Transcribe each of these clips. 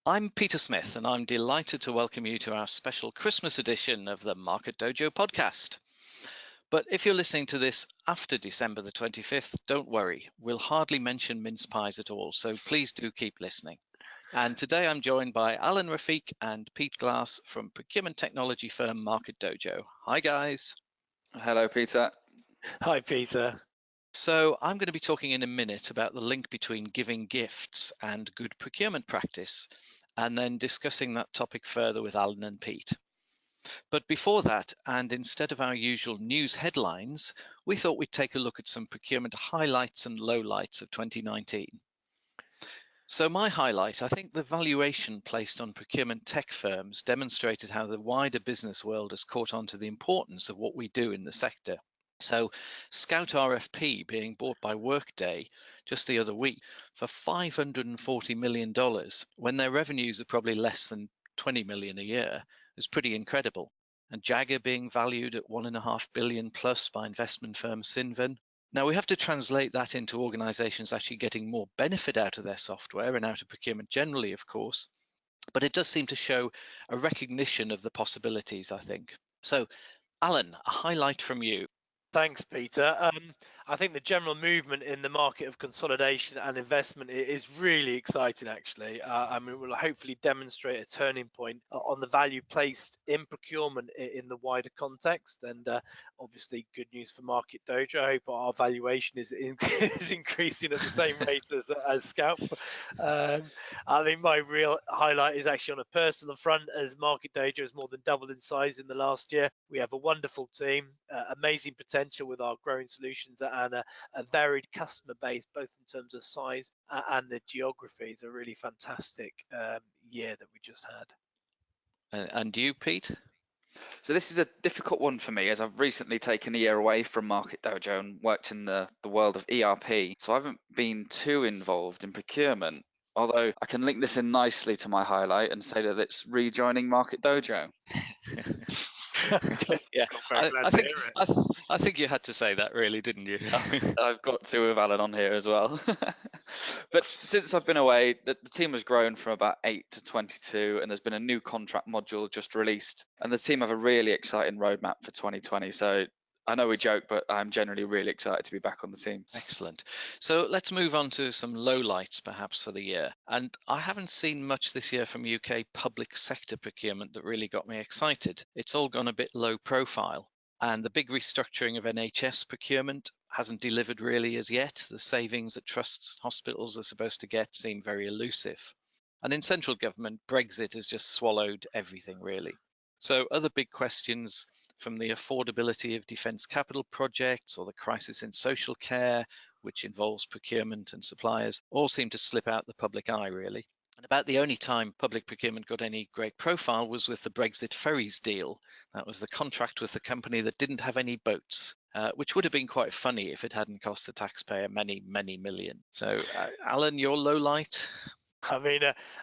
I'm Peter Smith, and I'm delighted to welcome you to our special Christmas edition of the Market Dojo podcast. But if you're listening to this after December the 25th, don't worry, we'll hardly mention mince pies at all, so please do keep listening. And today I'm joined by Alun Rafique and Pete Glass from procurement technology firm Market Dojo. Hi, guys. Hello, Peter. Hi, Peter. So I'm going to be talking in a minute about the link between giving gifts and good procurement practice, and then discussing that topic further with Alun and Pete. But before that, and instead of our usual news headlines, we thought we'd take a look at some procurement highlights and lowlights of 2019. So my highlight, I think the valuation placed on procurement tech firms demonstrated how the wider business world has caught on to the importance of what we do in the sector. So Scout RFP being bought by Workday just the other week for $540 million when their revenues are probably less than 20 million a year is pretty incredible. And Jagger being valued at 1.5 billion plus by investment firm Cinven. Now we have to translate that into organizations actually getting more benefit out of their software and out of procurement generally, of course. But it does seem to show a recognition of the possibilities, I think. So Alun, a highlight from you. Thanks, Peter. I think the general movement in the market of consolidation and investment is really exciting, actually. It will hopefully demonstrate a turning point on the value placed in procurement in the wider context. And obviously, good news for Market Dojo. I hope our valuation is increasing at the same rate as Scout. I think my real highlight is actually on a personal front, as Market Dojo has more than doubled in size in the last year. We have a wonderful team, amazing potential with our growing solutions, and a varied customer base, both in terms of size and the geography. It's a really fantastic year that we just had. And you, Pete? So this is a difficult one for me, as I've recently taken a year away from Market Dojo and worked in the world of ERP. So I haven't been too involved in procurement, although I can link this in nicely to my highlight and say that it's rejoining Market Dojo. Yeah, I think you had to say that, really, didn't you? I've got to with Alun on here as well. But since I've been away, the team has grown from about 8 to 22, and there's been a new contract module just released. And the team have a really exciting roadmap for 2020. So I know we joke, but I'm generally really excited to be back on the team. Excellent. So let's move on to some lowlights perhaps for the year. And I haven't seen much this year from UK public sector procurement that really got me excited. It's all gone a bit low profile. And the big restructuring of NHS procurement hasn't delivered really as yet. The savings that trusts hospitals are supposed to get seem very elusive. And in central government, Brexit has just swallowed everything really. So other big questions, from the affordability of defence capital projects or the crisis in social care, which involves procurement and suppliers, all seem to slip out the public eye really. And about the only time public procurement got any great profile was with the Brexit ferries deal. That was the contract with the company that didn't have any boats, which would have been quite funny if it hadn't cost the taxpayer many, many million. So Alun, your low light?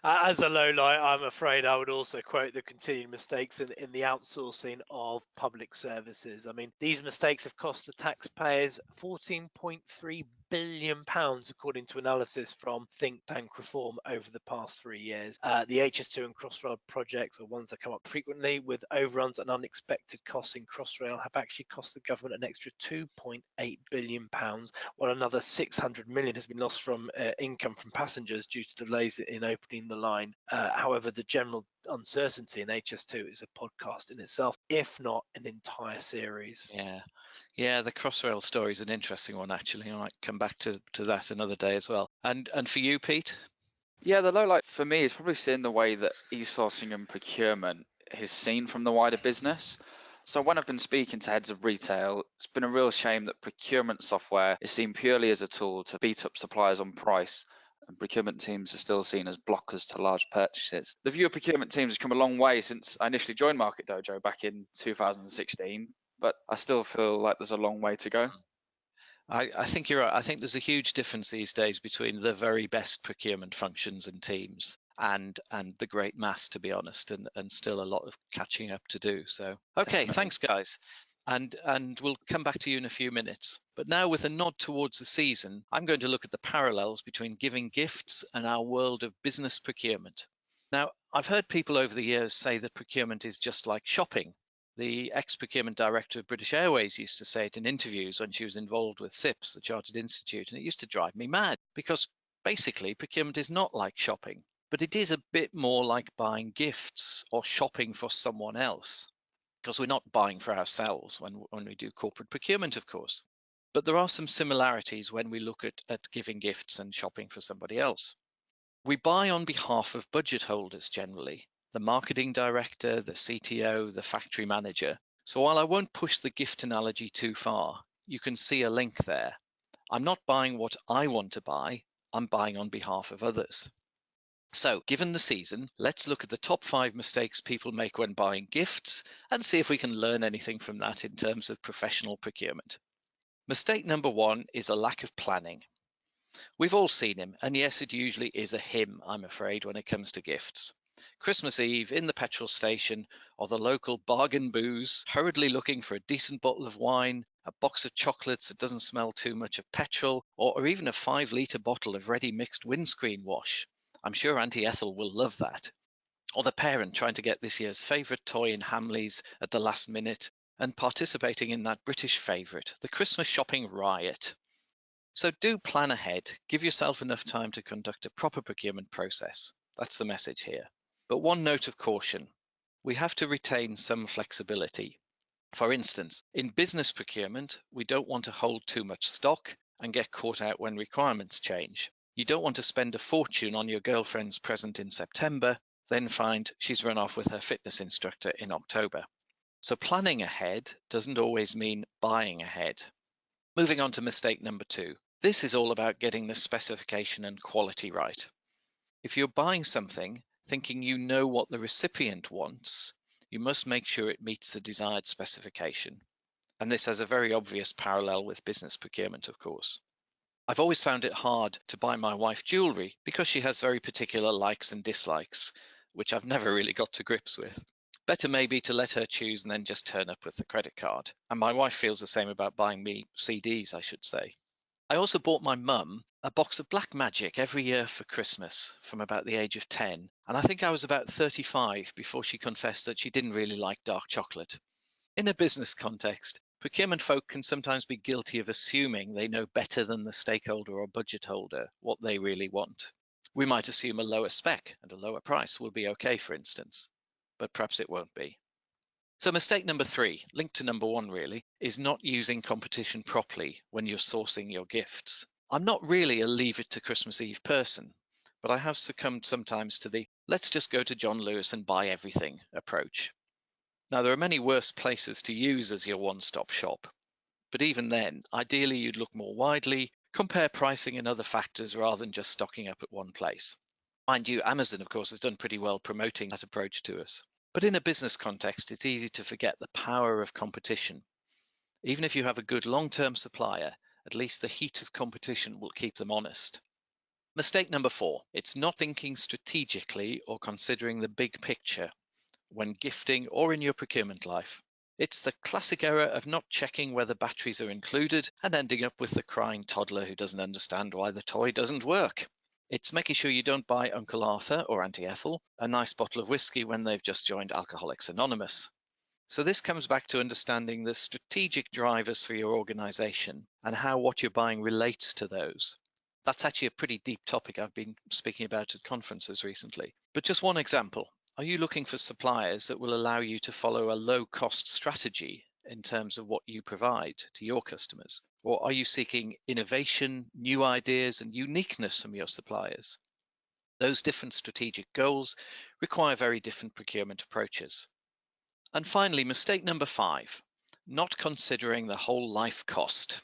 As a low light, I'm afraid I would also quote the continued mistakes in the outsourcing of public services. These mistakes have cost the taxpayers £14.3 billion, according to analysis from think tank Reform over the past 3 years. The HS2 and Crossrail projects are ones that come up frequently, with overruns and unexpected costs in Crossrail have actually cost the government an extra £2.8 billion, while another 600 million has been lost from income from passengers due to delays in opening the line. However, the general uncertainty in HS2 is a podcast in itself, if not an entire series. Yeah, the Crossrail story is an interesting one, actually. I might come back to that another day as well. And for you, Pete? Yeah, the low light for me is probably seeing the way that eSourcing and procurement is seen from the wider business. So when I've been speaking to heads of retail, it's been a real shame that procurement software is seen purely as a tool to beat up suppliers on price, and procurement teams are still seen as blockers to large purchases. The view of procurement teams has come a long way since I initially joined Market Dojo back in 2016, but I still feel like there's a long way to go. I think you're right. I think there's a huge difference these days between the very best procurement functions and teams and the great mass, to be honest, and still a lot of catching up to do. So, okay, thanks, guys. And we'll come back to you in a few minutes. But now, with a nod towards the season, I'm going to look at the parallels between giving gifts and our world of business procurement. Now, I've heard people over the years say that procurement is just like shopping. The ex-procurement director of British Airways used to say it in interviews when she was involved with SIPS, the Chartered Institute, and it used to drive me mad because basically procurement is not like shopping, but it is a bit more like buying gifts or shopping for someone else, because we're not buying for ourselves when we do corporate procurement, of course. But there are some similarities when we look at giving gifts and shopping for somebody else. We buy on behalf of budget holders generally, the marketing director, the CTO, the factory manager. So while I won't push the gift analogy too far, you can see a link there. I'm not buying what I want to buy, I'm buying on behalf of others. So, given the season, let's look at the top 5 mistakes people make when buying gifts and see if we can learn anything from that in terms of professional procurement. Mistake number 1 is a lack of planning. We've all seen him, and yes, it usually is a him, I'm afraid, when it comes to gifts. Christmas Eve in the petrol station or the local bargain booze, hurriedly looking for a decent bottle of wine, a box of chocolates that doesn't smell too much of petrol, or even a 5-litre bottle of ready mixed windscreen wash. I'm sure Auntie Ethel will love that. Or the parent trying to get this year's favourite toy in Hamleys at the last minute and participating in that British favourite, the Christmas shopping riot. So do plan ahead, give yourself enough time to conduct a proper procurement process. That's the message here. But one note of caution, we have to retain some flexibility. For instance, in business procurement, we don't want to hold too much stock and get caught out when requirements change. You don't want to spend a fortune on your girlfriend's present in September, then find she's run off with her fitness instructor in October. So planning ahead doesn't always mean buying ahead. Moving on to mistake number 2. This is all about getting the specification and quality right. If you're buying something thinking you know what the recipient wants, you must make sure it meets the desired specification. And this has a very obvious parallel with business procurement, of course. I've always found it hard to buy my wife jewelry because she has very particular likes and dislikes, which I've never really got to grips with. Better maybe to let her choose and then just turn up with the credit card. And my wife feels the same about buying me CDs, I should say. I also bought my mum a box of Black Magic every year for Christmas from about the age of 10, and I think I was about 35 before she confessed that she didn't really like dark chocolate. In a business context, procurement folk can sometimes be guilty of assuming they know better than the stakeholder or budget holder what they really want. We might assume a lower spec and a lower price will be okay, for instance, but perhaps it won't be. So mistake number 3, linked to number 1 really, is not using competition properly when you're sourcing your gifts. I'm not really a leave it to Christmas Eve person, but I have succumbed sometimes to the let's just go to John Lewis and buy everything approach. Now there are many worse places to use as your one-stop shop, but even then, ideally you'd look more widely, compare pricing and other factors rather than just stocking up at one place. Mind you, Amazon of course has done pretty well promoting that approach to us. But in a business context, it's easy to forget the power of competition. Even if you have a good long-term supplier, at least the heat of competition will keep them honest. Mistake number 4, it's not thinking strategically or considering the big picture when gifting or in your procurement life. It's the classic error of not checking whether batteries are included and ending up with the crying toddler who doesn't understand why the toy doesn't work. It's making sure you don't buy Uncle Arthur or Auntie Ethel a nice bottle of whiskey when they've just joined Alcoholics Anonymous. So this comes back to understanding the strategic drivers for your organization and how what you're buying relates to those. That's actually a pretty deep topic I've been speaking about at conferences recently. But just one example. Are you looking for suppliers that will allow you to follow a low-cost strategy in terms of what you provide to your customers? Or are you seeking innovation, new ideas, and uniqueness from your suppliers? Those different strategic goals require very different procurement approaches. And finally, mistake number 5, not considering the whole life cost.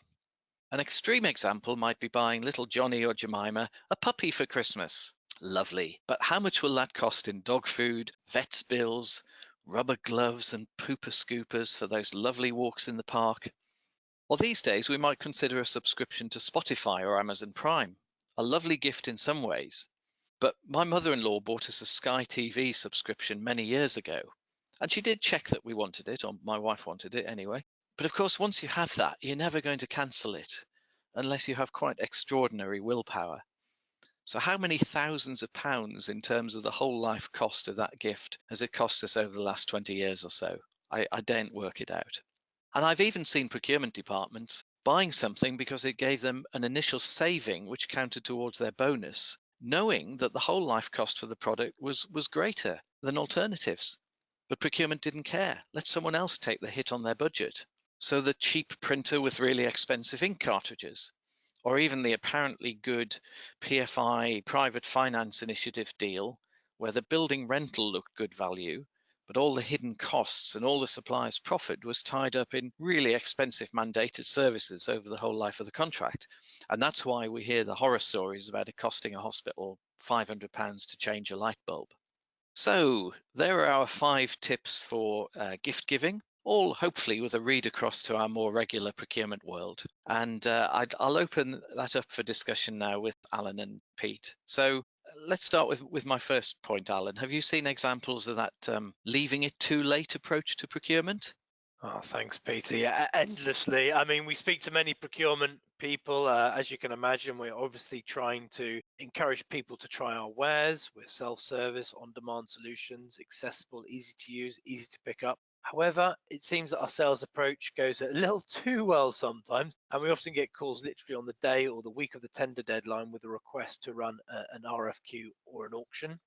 An extreme example might be buying little Johnny or Jemima a puppy for Christmas. Lovely, but how much will that cost in dog food, vet's bills, rubber gloves and pooper scoopers for those lovely walks in the park? Well, these days we might consider a subscription to Spotify or Amazon Prime. A lovely gift in some ways. But my mother-in-law bought us a Sky TV subscription many years ago. And she did check that we wanted it, or my wife wanted it anyway. But of course, once you have that, you're never going to cancel it, unless you have quite extraordinary willpower. So how many thousands of pounds in terms of the whole life cost of that gift has it cost us over the last 20 years or so? I daren't work it out. And I've even seen procurement departments buying something because it gave them an initial saving which counted towards their bonus, knowing that the whole life cost for the product was greater than alternatives. But procurement didn't care. Let someone else take the hit on their budget. So the cheap printer with really expensive ink cartridges, or even the apparently good PFI private finance initiative deal where the building rental looked good value, but all the hidden costs and all the supplier's profit was tied up in really expensive mandated services over the whole life of the contract. And that's why we hear the horror stories about it costing a hospital £500 to change a light bulb. So there are our 5 tips for gift giving, all hopefully with a read across to our more regular procurement world. And I'll open that up for discussion now with Alan and Pete. So let's start with my first point, Alan. Have you seen examples of that leaving it too late approach to procurement? Oh, thanks, Peter. Yeah, endlessly. I mean, we speak to many procurement people. As you can imagine, we're obviously trying to encourage people to try our wares. We're self-service, on-demand solutions, accessible, easy to use, easy to pick up. However, it seems that our sales approach goes a little too well sometimes, and we often get calls literally on the day or the week of the tender deadline with a request to run an RFQ or an auction.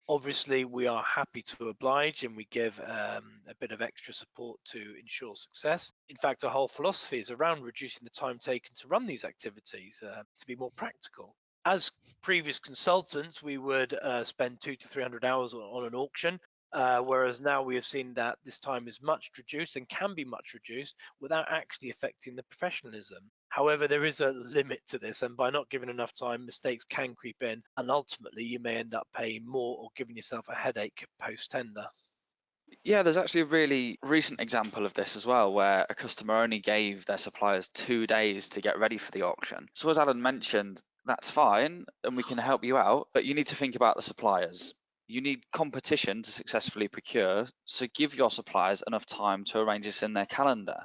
Obviously, we are happy to oblige and we give a bit of extra support to ensure success. In fact, our whole philosophy is around reducing the time taken to run these activities to be more practical. As previous consultants, we would spend 200 to 300 hours on an auction, whereas now we have seen that this time is much reduced and can be much reduced without actually affecting the professionalism. However, there is a limit to this, and by not giving enough time, mistakes can creep in, and ultimately you may end up paying more or giving yourself a headache post-tender. Yeah, there's actually a really recent example of this as well, where a customer only gave their suppliers 2 days to get ready for the auction. So as Alan mentioned, that's fine, and we can help you out, but you need to think about the suppliers. You need competition to successfully procure, so give your suppliers enough time to arrange this in their calendar.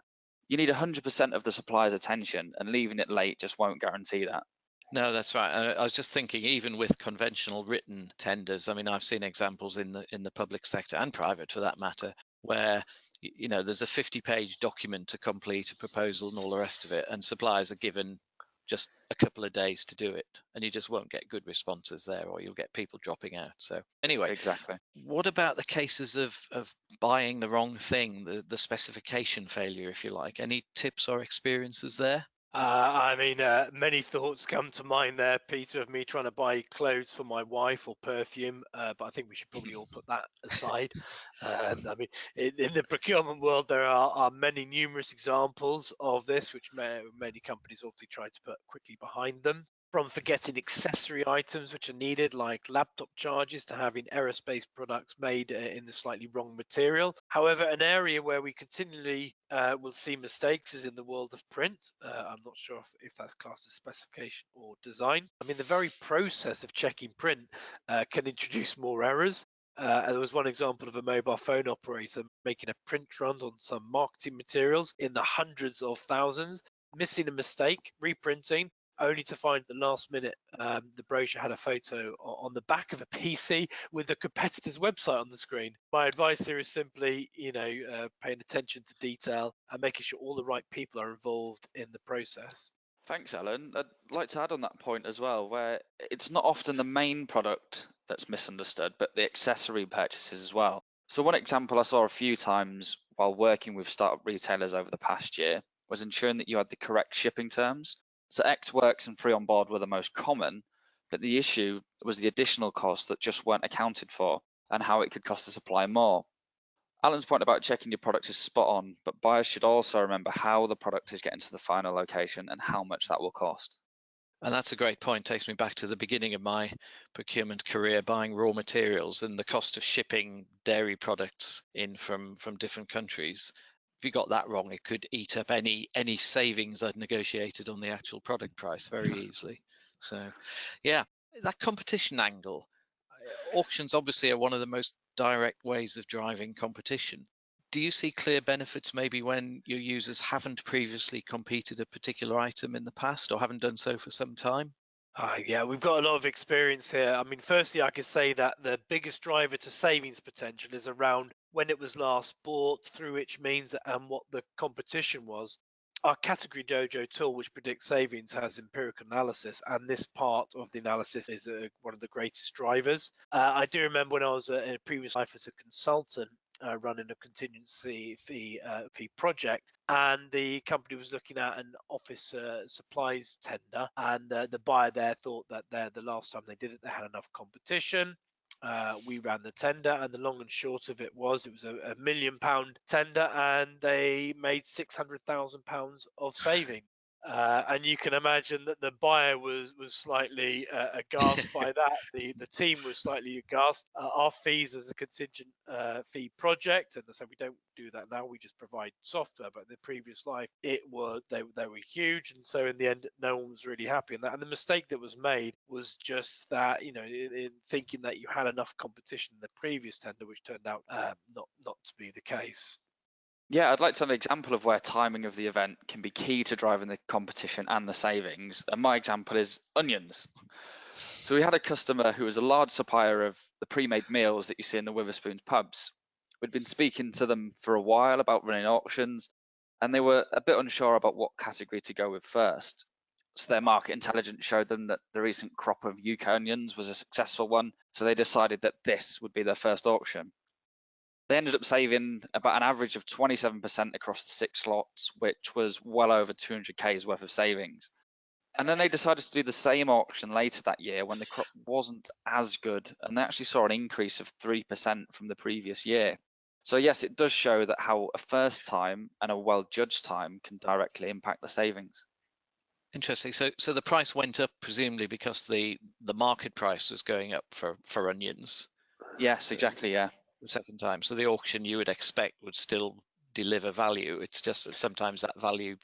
You need 100% of the supplier's attention, and leaving it late just won't guarantee that. No, that's right. I was just thinking, even with conventional written tenders, I mean, I've seen examples in the public sector and private for that matter, where there's a 50-page document to complete a proposal and all the rest of it, and suppliers are given just a couple of days to do it, and you just won't get good responses there, or you'll get people dropping out. So anyway, Exactly. what about the cases of buying the wrong thing, the specification failure, if you like? Any tips or experiences there? Many thoughts come to mind there, Peter, of me trying to buy clothes for my wife or perfume, but I think we should probably all put that aside. In the procurement world, there are many numerous examples of this, which many companies obviously try to put quickly behind them. From forgetting accessory items which are needed, like laptop chargers, to having aerospace products made in the slightly wrong material. However, an area where we continually will see mistakes is in the world of print. I'm not sure if that's classed as specification or design. I mean, the very process of checking print can introduce more errors. There was one example of a mobile phone operator making a print run on some marketing materials in the hundreds of thousands, missing a mistake, reprinting, only to find at the last minute the brochure had a photo on the back of a PC with the competitor's website on the screen. My advice here is simply, paying attention to detail and making sure all the right people are involved in the process. Thanks, Alan. I'd like to add on that point as well, where it's not often the main product that's misunderstood, but the accessory purchases as well. So one example I saw a few times while working with startup retailers over the past year was ensuring that you had the correct shipping terms. So X Works and Free on Board were the most common, but the issue was the additional costs that just weren't accounted for and how it could cost the supplier more. Alan's point about checking your products is spot on, but buyers should also remember how the product is getting to the final location and how much that will cost. And that's a great point. Takes me back to the beginning of my procurement career, buying raw materials and the cost of shipping dairy products in from different countries. If you got that wrong, it could eat up any savings I'd negotiated on the actual product price very easily. So, yeah, that competition angle. Auctions obviously are one of the most direct ways of driving competition. Do you see clear benefits maybe when your users haven't previously competed a particular item in the past or haven't done so for some time? Yeah, we've got a lot of experience here. I mean, firstly, I could say that the biggest driver to savings potential is around when it was last bought, through which means, and what the competition was. Our category Dojo tool, which predicts savings, has empirical analysis, and this part of the analysis is one of the greatest drivers. I do remember when I was in a previous life as a consultant, running a contingency fee project, and the company was looking at an office supplies tender, and the buyer there thought that the last time they did it, they had enough competition. We ran the tender, and the long and short of it was a £1 million tender, and they made £600,000 of saving. And you can imagine that the buyer was slightly aghast by that. The team was slightly aghast. Our fees as a contingent fee project, and so we don't do that now. We just provide software. But in the previous life, they were huge, and so in the end, no one was really happy. And the mistake that was made was just that, in thinking that you had enough competition in the previous tender, which turned out not to be the case. Yeah, I'd like to have an example of where timing of the event can be key to driving the competition and the savings. And my example is onions. So we had a customer who was a large supplier of the pre-made meals that you see in the Witherspoons pubs. We'd been speaking to them for a while about running auctions, and they were a bit unsure about what category to go with first. So their market intelligence showed them that the recent crop of UK onions was a successful one, so they decided that this would be their first auction. They ended up saving about an average of 27% across the 6 lots, which was well over 200k's worth of savings. And then they decided to do the same auction later that year when the crop wasn't as good, and they actually saw an increase of 3% from the previous year. So yes, it does show that how a first time and a well-judged time can directly impact the savings. Interesting. So the price went up presumably because the market price was going up for onions. Yes, exactly. Yeah. The second time. So the auction you would expect would still deliver value. It's just that sometimes that value,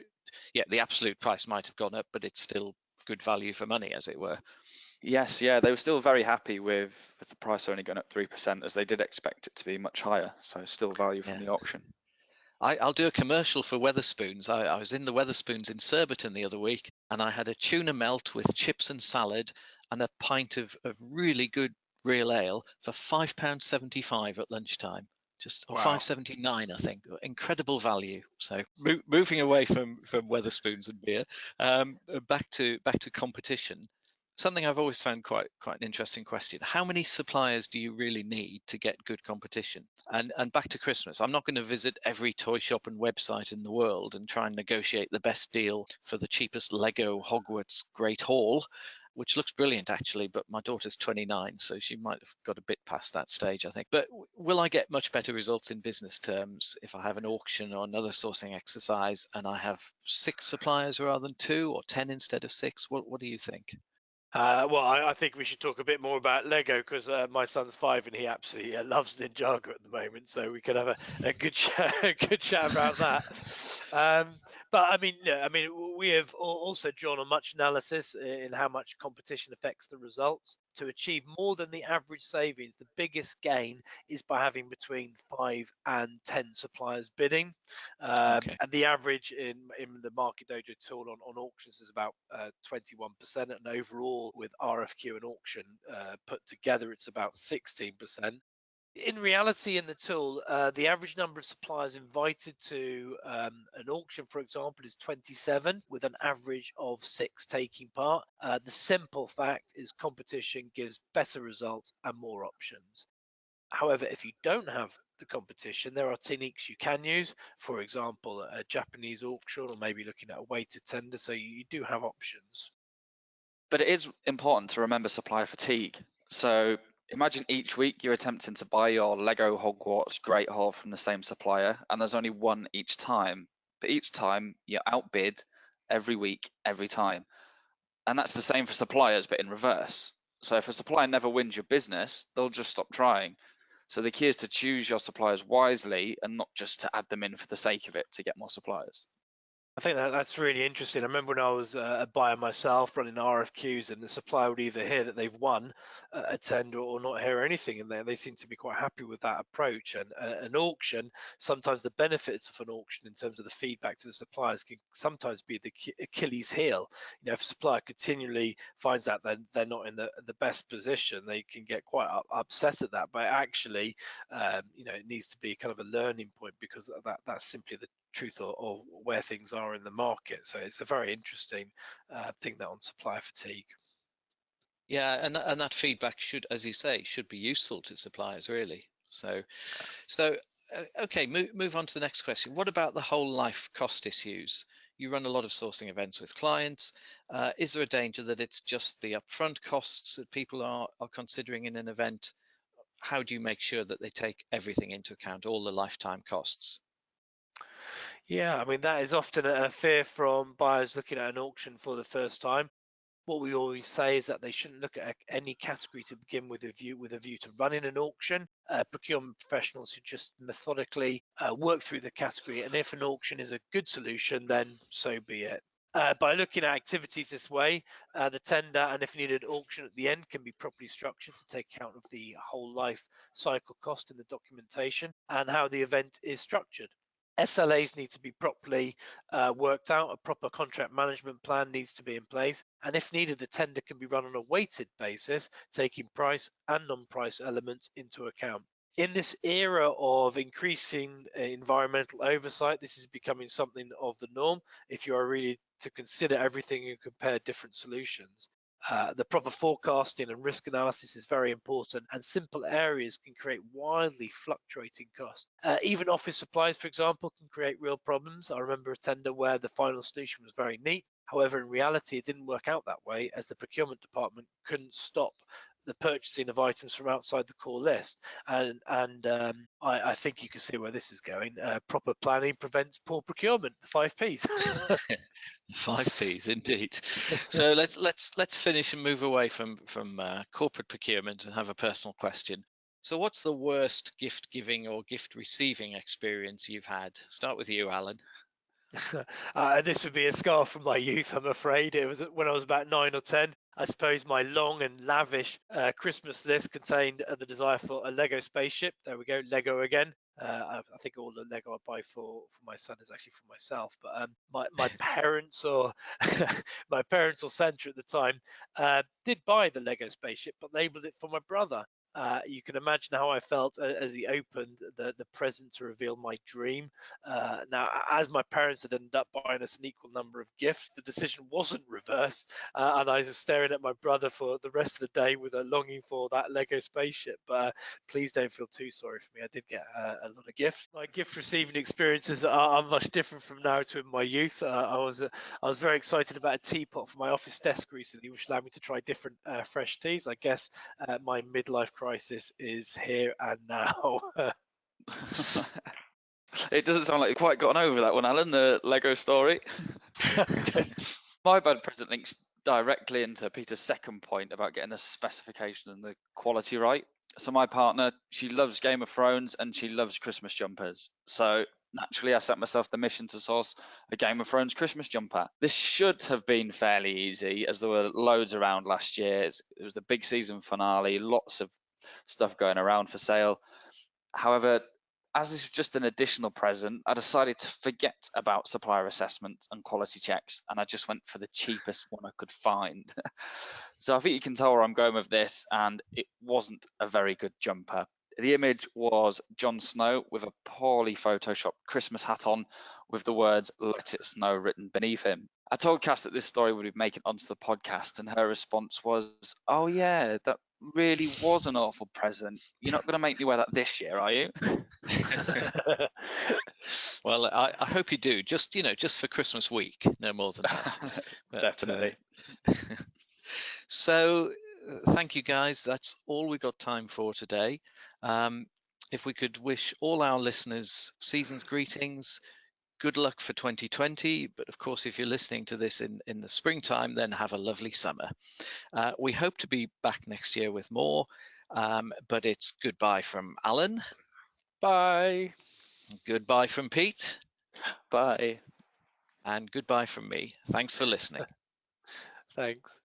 the absolute price might have gone up, but it's still good value for money, as it were. Yes, yeah, they were still very happy with the price only going up 3%, as they did expect it to be much higher. So still value from the auction. I'll do a commercial for Wetherspoons. I was in the Wetherspoons in Surbiton the other week, and I had a tuna melt with chips and salad and a pint of really good real ale for £5.75 at lunchtime. Just £5.79, I think. Incredible value. So moving away from Wetherspoons and beer, back to competition. Something I've always found quite an interesting question. How many suppliers do you really need to get good competition? And back to Christmas, I'm not going to visit every toy shop and website in the world and try and negotiate the best deal for the cheapest Lego Hogwarts Great Hall, which looks brilliant actually, but my daughter's 29, so she might have got a bit past that stage, I think. But will I get much better results in business terms if I have an auction or another sourcing exercise and I have 6 suppliers rather than 2, or 10 instead of 6? What do you think? I think we should talk a bit more about Lego, because my son's 5 and he absolutely loves Ninjago at the moment. So we could have a good chat about that. But I mean, we have also drawn on much analysis in how much competition affects the results. To achieve more than the average savings, the biggest gain is by having between 5 and 10 suppliers bidding. And the average in the Market Dojo tool on auctions is about 21%, and overall with RFQ and auction put together, it's about 16%. In reality, in the tool, the average number of suppliers invited to an auction, for example, is 27, with an average of 6 taking part. The simple fact is competition gives better results and more options. However, if you don't have the competition, there are techniques you can use. For example, a Japanese auction, or maybe looking at a weighted tender. So you do have options. But it is important to remember supplier fatigue. So imagine each week you're attempting to buy your Lego Hogwarts Great Hall from the same supplier, and there's only one each time. But each time you're outbid every week, every time. And that's the same for suppliers, but in reverse. So if a supplier never wins your business, they'll just stop trying. So the key is to choose your suppliers wisely and not just to add them in for the sake of it to get more suppliers. I think that's really interesting. I remember when I was a buyer myself running RFQs, and the supplier would either hear that they've won a tender or not hear anything, and they seem to be quite happy with that approach. And an auction, sometimes the benefits of an auction in terms of the feedback to the suppliers can sometimes be the Achilles heel. You know, if a supplier continually finds out that they're not in the best position, they can get quite upset at that. But actually, you know, it needs to be kind of a learning point, because that's simply the truth of where things are in the market. So it's a very interesting thing that on supplier fatigue. Yeah, and that feedback should, as you say, should be useful to suppliers, really. So okay, move on to the next question. What about the whole life cost issues? You run a lot of sourcing events with clients. Is there a danger that it's just the upfront costs that people are considering in an event? How do you make sure that they take everything into account, all the lifetime costs? Yeah, I mean, that is often a fear from buyers looking at an auction for the first time. What we always say is that they shouldn't look at any category to begin with a view to running an auction. Procurement professionals should just methodically work through the category, and if an auction is a good solution, then so be it. By looking at activities this way, the tender, and if needed, auction at the end, can be properly structured to take account of the whole life cycle cost in the documentation and how the event is structured. SLAs need to be properly worked out. A proper contract management plan needs to be in place. And if needed, the tender can be run on a weighted basis, taking price and non-price elements into account. In this era of increasing environmental oversight, this is becoming something of the norm if you are really to consider everything and compare different solutions. The proper forecasting and risk analysis is very important, and simple areas can create wildly fluctuating costs. Even office supplies, for example, can create real problems. I remember a tender where the final solution was very neat. However, in reality, it didn't work out that way, as the procurement department couldn't stop the purchasing of items from outside the core list. And I think you can see where this is going. Proper planning prevents poor procurement. The 5Ps. 5Ps indeed. So let's finish and move away from corporate procurement and have a personal question. So what's the worst gift giving or gift receiving experience you've had? Start with you, Alan. This would be a scar from my youth, I'm afraid. It was when I was about 9 or 10. I suppose my long and lavish Christmas list contained the desire for a Lego spaceship. There we go, Lego again. I think all the Lego I buy for my son is actually for myself. But my parents or my parents or Santa at the time did buy the Lego spaceship, but labelled it for my brother. You can imagine how I felt as he opened the present to reveal my dream. Now, as my parents had ended up buying us an equal number of gifts, the decision wasn't reversed, and I was staring at my brother for the rest of the day with a longing for that Lego spaceship. But please don't feel too sorry for me. I did get a lot of gifts. My gift receiving experiences are much different from now to in my youth. I was very excited about a teapot for my office desk recently, which allowed me to try different fresh teas. I guess my midlife crisis is here and now. It doesn't sound like you've quite gotten over that one, Alan, the Lego story. My bad present links directly into Peter's second point about getting the specification and the quality right. So my partner, she loves Game of Thrones and she loves Christmas jumpers. So naturally, I set myself the mission to source a Game of Thrones Christmas jumper. This should have been fairly easy, as there were loads around last year. It was the big season finale, lots of stuff going around for sale. However, as this was just an additional present, I decided to forget about supplier assessment and quality checks, and I just went for the cheapest one I could find. So I think you can tell where I'm going with this, and it wasn't a very good jumper. The image was Jon Snow with a poorly photoshopped Christmas hat on with the words "Let It Snow" written beneath him. I told Cass that this story would be making it onto the podcast, and her response was, "Oh yeah, that really was an awful present. You're not going to make me wear that this year, are you?" Well, I hope you do. Just for Christmas week, no more than that. But, Definitely. So, thank you guys. That's all we got time for today. If we could wish all our listeners season's greetings, good luck for 2020. But of course, if you're listening to this in the springtime, then have a lovely summer. We hope to be back next year with more. But it's goodbye from Alan. Bye. Goodbye from Pete. Bye. and goodbye from me. Thanks for listening. Thanks.